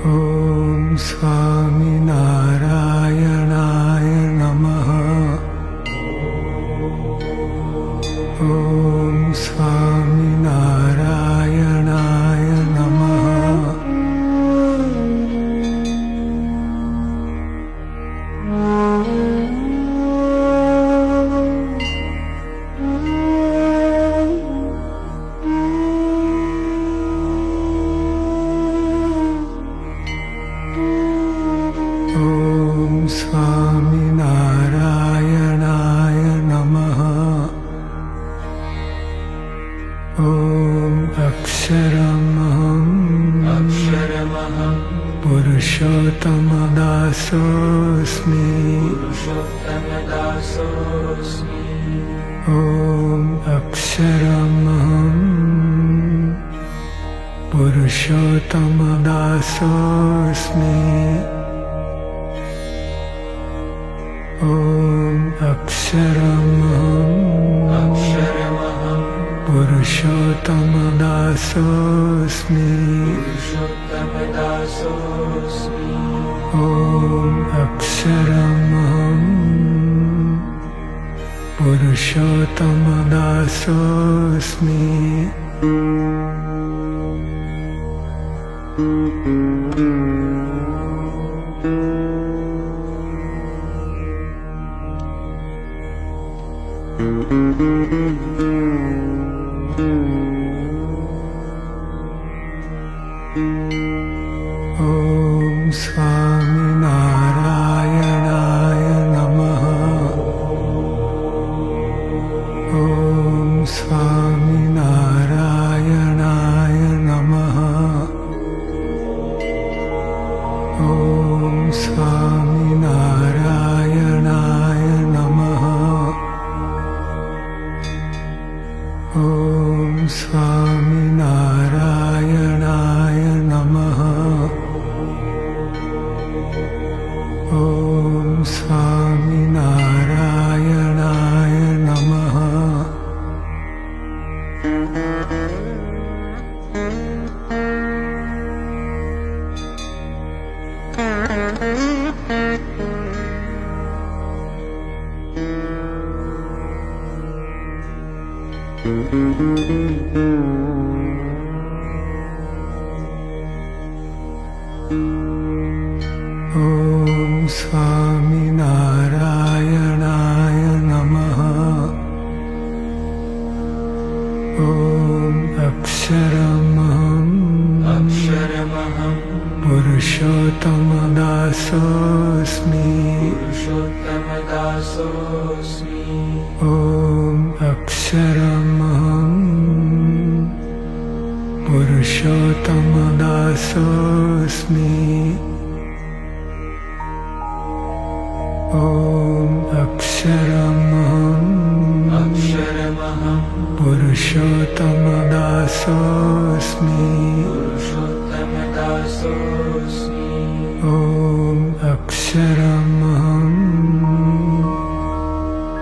ॐ स्वामी नारायणाय नमः। ॐ स्वामी नारायणाय नमः। ॐ स्वामी नारायणाय नमः। ॐ अक्षरमहं पुरुषोत्तमदासोऽस्मि। ॐ अक्षरमहं पुरुषोत्तमदासोऽस्मि। ॐ अक्षरमहं पुरुषोत्तमदासोऽस्मि। ॐ अक्षरमहं पुरुषोत्तमदासोऽस्मि। ॐ स्वामी नारायणाय नमः। ॐ स्वामी नारायणाय नमः। ॐ स्वामी नारायणाय नमः। ॐ स्वामी नारायणाय नमः। ॐ स्वामी नारायणाय नमः। ॐ स्वामी नारायणाय नमः। ॐ अक्षरमहं पुरुषोत्तमदासोऽस्मि। ॐ अक्षरमहं पुरुषोत्तमदासोऽस्मि। ॐ अक्षरमहं पुरुषोत्तमदासोऽस्मि। ॐ अक्षरमहं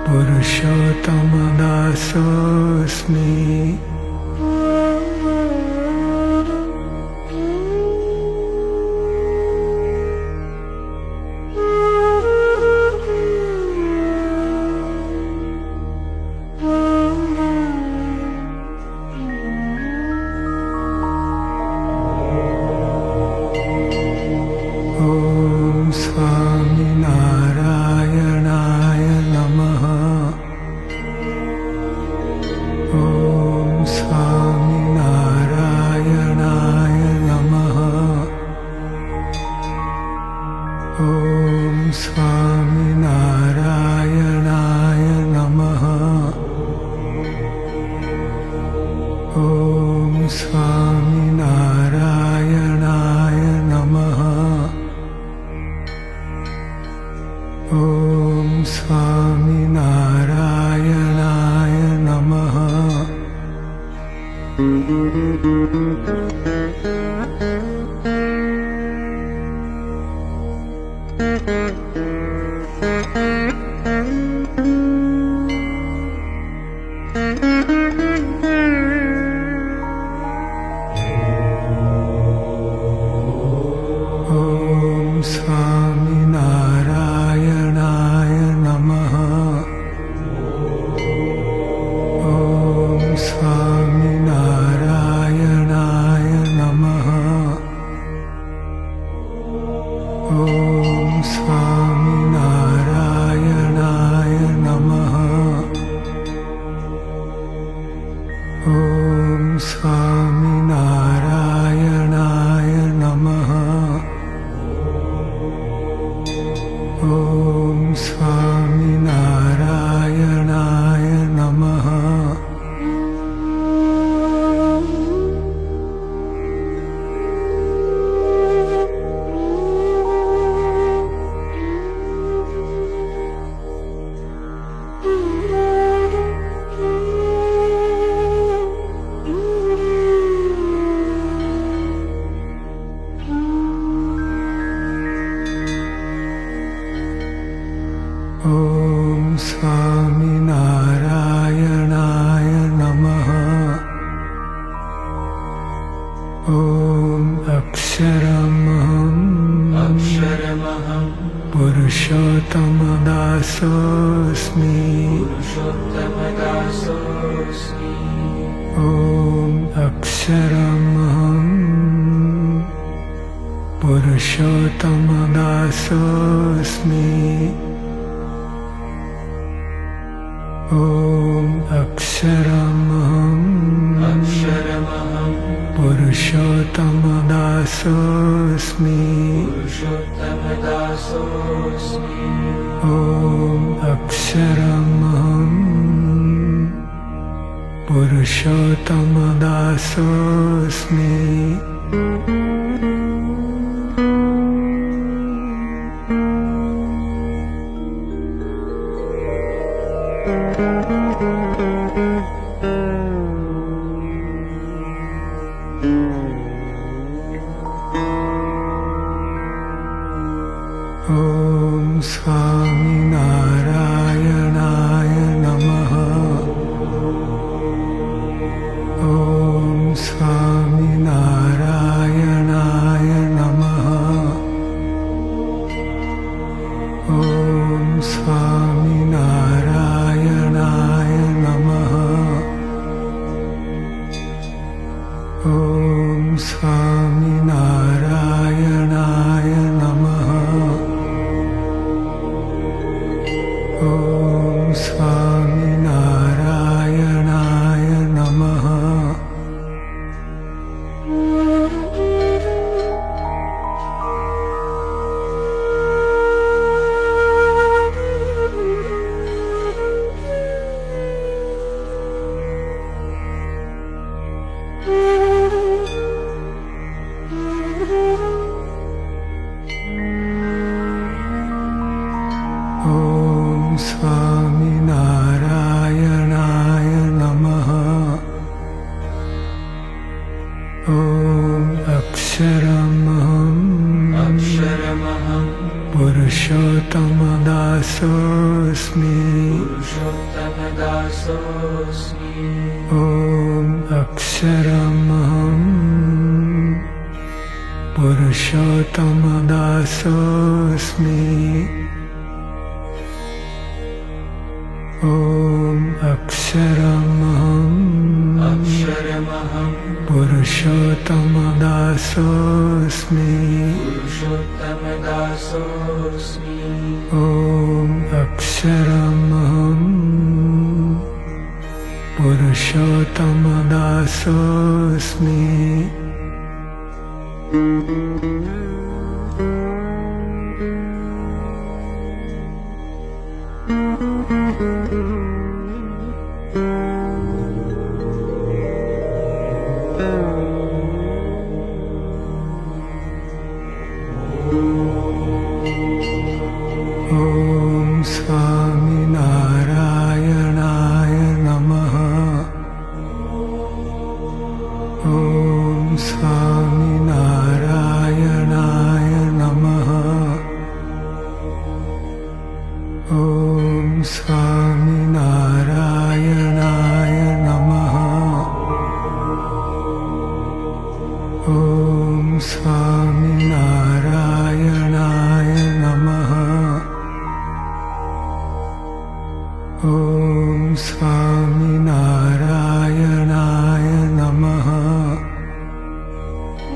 पुरुषोत्तमदासोऽस्मि। ॐ स्वामी अक्षरमहं पुरुषोत्तमदासोऽस्मि ॐ अक्षरमहं पुरुषोत्तमदासोऽस्मि ॐ अक्षरमहं पुरुषोत्तमदासोऽस्मि ॐ अक्षरमहं पुरुषोत्तमदासोऽस्मि ॐ स्वामिनारायणाय नमः ॐ स्वामिनारायणाय नमः ॐ स्वामिनारायणाय नमः ॐ स्वामिनारायणाय नमः ॐ स्वामिनारायणाय नमः ॐ स्वामिनारायणाय नमः ॐ अक्षरमहं पुरुषोत्तमदासोऽस्मि ॐ अक्षरमहं पुरुषोत्तमदासोऽस्मि ॐ अक्षरमहं पुरुषोत्तमदासोऽस्मि ॐ अक्षरमहं पुरुषोत्तमदासोऽस्मि ॐ स्वामिनारायणाय नमः ॐ स्वामिनारायणाय नमः ॐ स्वामिनारायणाय नमः ॐ स्वामिनारायणाय नमः ॐ स्वामिनारायणाय नमः ॐ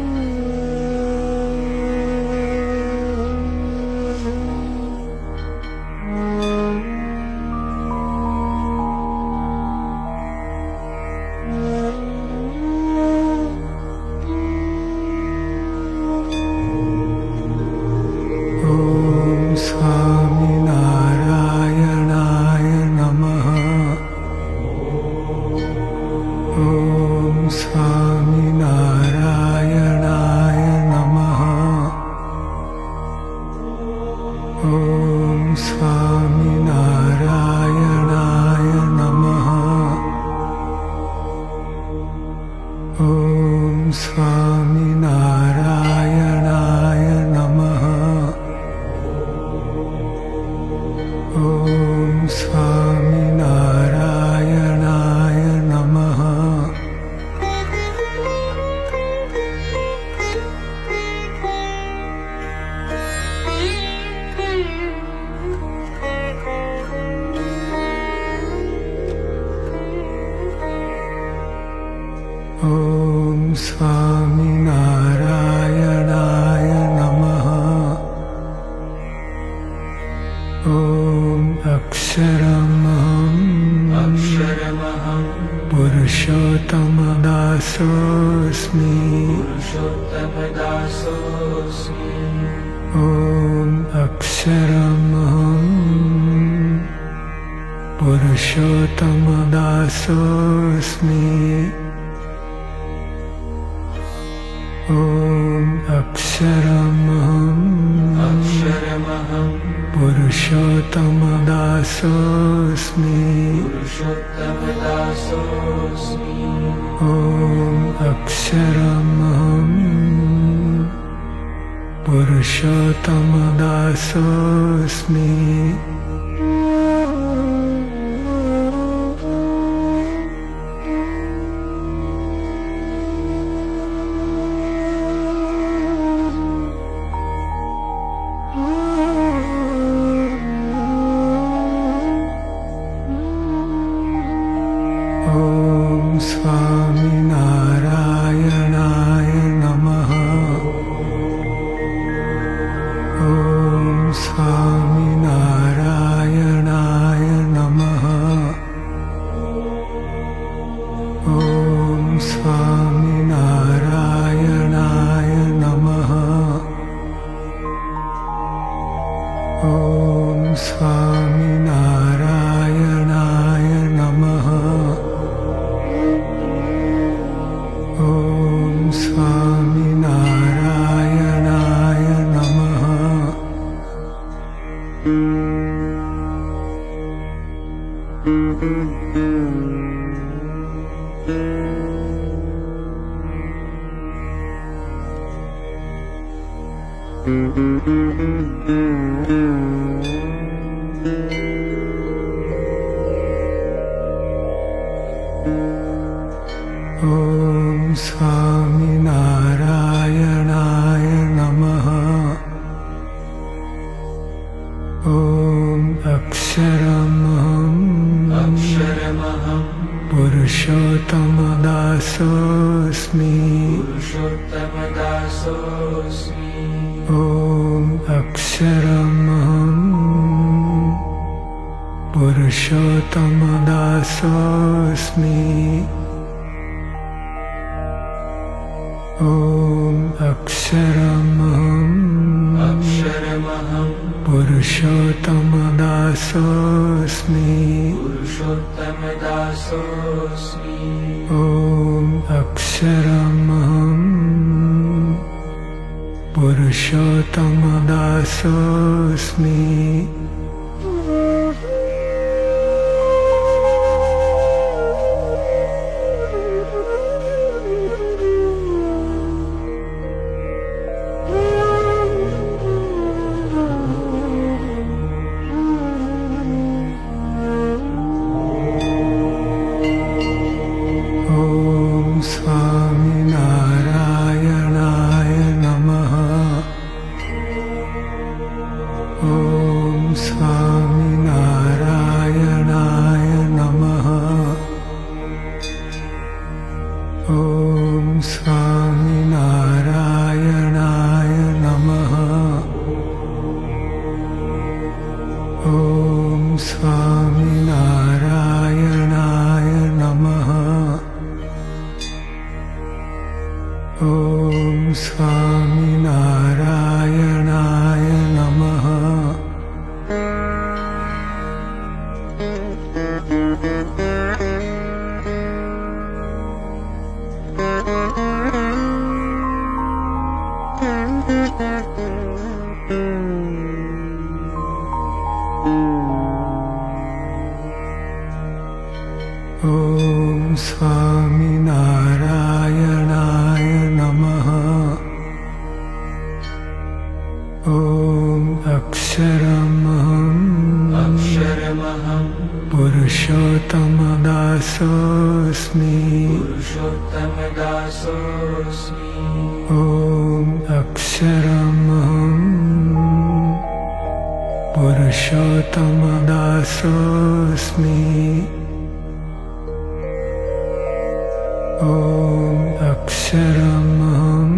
ॐ अक्षरमहं पुरुषोत्तमदासोऽस्मि ॐ अक्षरमहं पुरुषोत्तमदासोऽस्मि ॐ अक्षरमहं पुरुषोत्तमदासोऽस्मि ॐ स्वामिनारायणाय नमः ॐ स्वामिनारायणाय नमः ॐ स्वामिनारायणाय नमः ॐ स्वामिनारायणाय नमः ॐ स्वामिनारायणाय नमः ॐ स्वामिनारायणाय नमः ॐ अक्षरमहं पुरुषोत्तमदासोऽस्मि ॐ अक्षरमहं पुरुषोत्तमदासोऽस्मि ॐ अक्षरमहं पुरुषोत्तमदासोऽस्मि ॐ अक्षरमहं पुरुषोत्तमदासोऽस्मि ॐ स्वामिनारायणाय नमः ॐ स्वामिनारायणाय नमः ॐ स्वामिनारायणाय नमः ॐ स्वामिनारायणाय नमः ॐ स्वामिनारायणाय नमः ॐ स्वामिनारायणाय नमः ॐ अक्षरमहं पुरुषोत्तमदासोऽस्मि ॐ अक्षरमहं पुरुषोत्तमदासोऽस्मि ॐ अक्षरमहं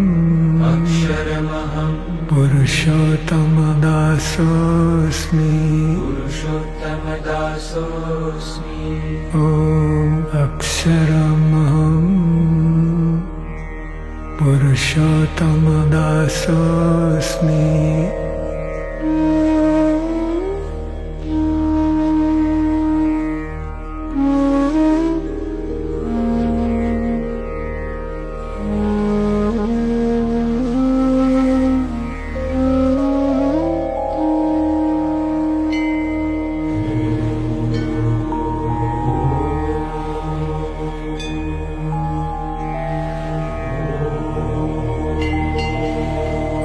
पुरुषोत्तमदासोऽस्मि ॐ अक्षरमहं पुरुषोत्तमदासोऽस्मि पुरुषोत्तमदासोऽस्मि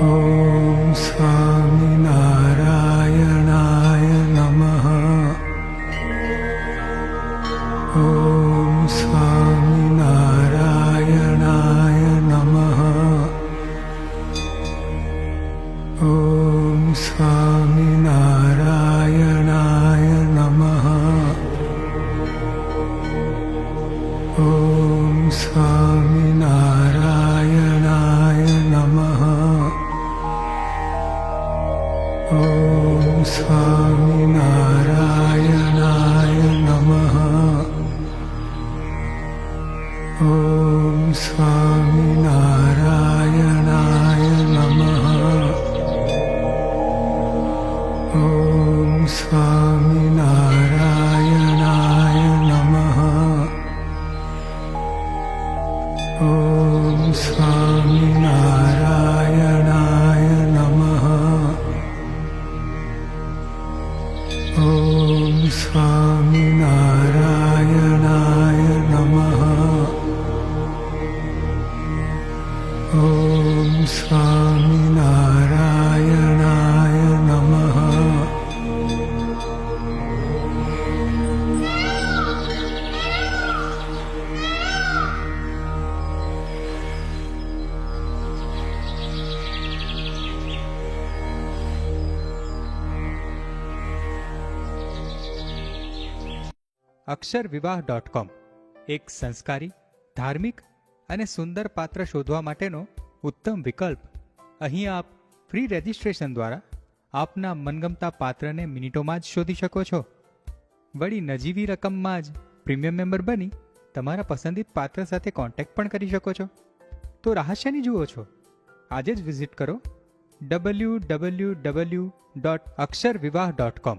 ॐ स्वामिनारायणाय नमः। ॐ स्वामिनारायणाय नमः। ॐ स्वामिनारायणाय नमः। ॐ स्वामिनारायणाय नमः। ॐ स्वामिनारायणाय नमः। ॐ स्वामिनारायणाय नमः। ॐ स्वामिनारायणाय नमः। ॐ स्वामिनारायणाय नमः। ॐ स्वामिनारायणाय नमः। ॐ स्वामिनारायणाय नमः। અક્ષરવિવાહ.com એક સંસ્કારી, ધાર્મિક અને સુંદર પાત્ર શોધવા માટેનો ઉત્તમ વિકલ્પ. અહીં આપ ફ્રી રજિસ્ટ્રેશન દ્વારા આપના મનગમતા પાત્રને મિનિટોમાં જ શોધી શકો છો. વળી નજીવી રકમમાં જ પ્રીમિયમ મેમ્બર બની તમારા પસંદિત પાત્ર સાથે કોન્ટેક્ટ પણ કરી શકો છો. તો રહસ્યની જુઓ છો, આજે જ વિઝિટ કરો www.અક્ષરવિવાહ.com.